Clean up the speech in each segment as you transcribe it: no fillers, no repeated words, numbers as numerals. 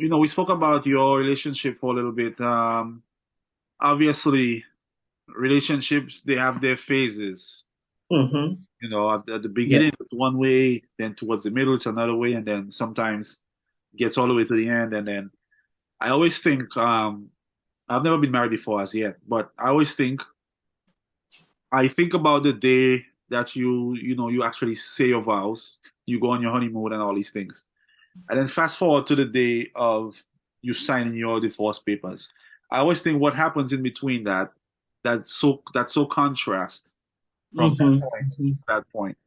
we spoke about your relationship for a little bit. Obviously, relationships, they have their phases. Hmm. At the Yeah. beginning, it's one way, then towards the middle, it's another way, and then sometimes it gets all the way to the end. And then I always think, I've never been married before as yet, but I think about the day that you actually say your vows, you go on your honeymoon and all these things. And then fast forward to the day of you signing your divorce papers. I always think what happens in between that's so contrast from that Hmm. point to that point.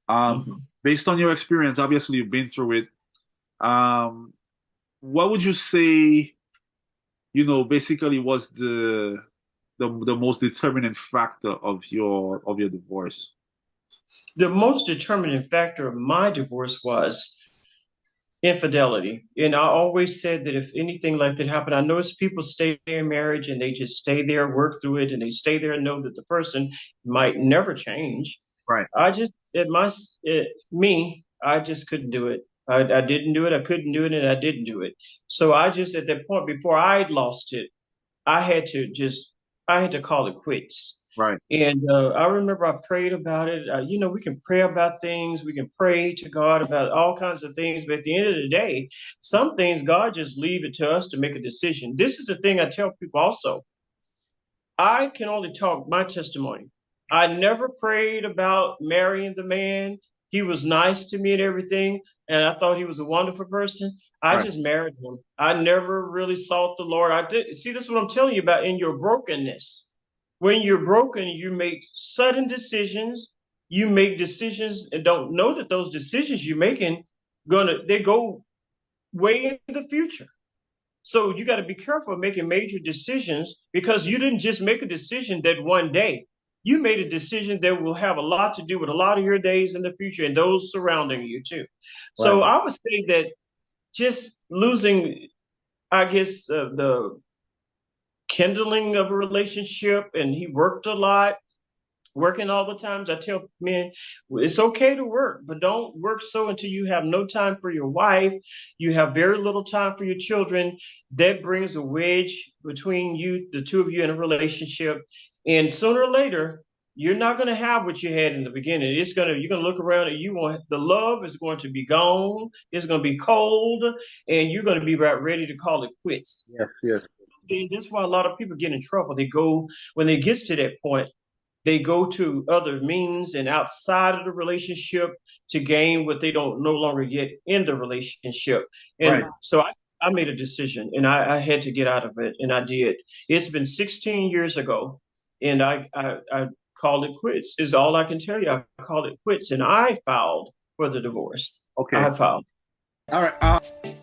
Um, Hmm. Based on your experience, obviously you've been through it. Um, what would you say, basically was the most determining factor of your divorce? The most determining factor of my divorce was infidelity. And I always said that if anything like that happened, I notice people stay in marriage and they just stay there, work through it, and they stay there and know that the person might never change. Right. I just, me, I just couldn't do it. I didn't do it. I couldn't do it, and I didn't do it. So I just, at that point, before I'd lost it, I had to just, I had to call it quits. Right. And I remember I prayed about it. We can pray about things. We can pray to God about all kinds of things. But at the end of the day, some things God just leave it to us to make a decision. This is the thing I tell people also. I can only talk my testimony. I never prayed about marrying the man. He was nice to me and everything, and I thought he was a wonderful person. I Right. just married him. I never really sought the Lord. I did see this is what I'm telling you about in your brokenness. When you're broken, you make sudden decisions. You make decisions and don't know that those decisions you're making they go way in the future. So you got to be careful of making major decisions because you didn't just make a decision that one day. You made a decision that will have a lot to do with a lot of your days in the future and those surrounding you too. Right. So I would say that just losing, I guess, the kindling of a relationship, and he worked a lot working all the times. I tell men it's okay to work, but don't work so until you have no time for your wife. You have very little time for your children. That brings a wedge between you, the two of you in a relationship. And sooner or later, you're not going to have what you had in the beginning. You're going to look around and the love is going to be gone. It's going to be cold and you're going to be about ready to call it quits. Yes. Yes. And that's why a lot of people get in trouble. When they get to that point, they go to other means and outside of the relationship to gain what they don't no longer get in the relationship. Right. And so I made a decision and I had to get out of it and I did. It's been 16 years ago and I called it quits is all I can tell you. I called it quits and I filed for the divorce. Okay. I filed. All right.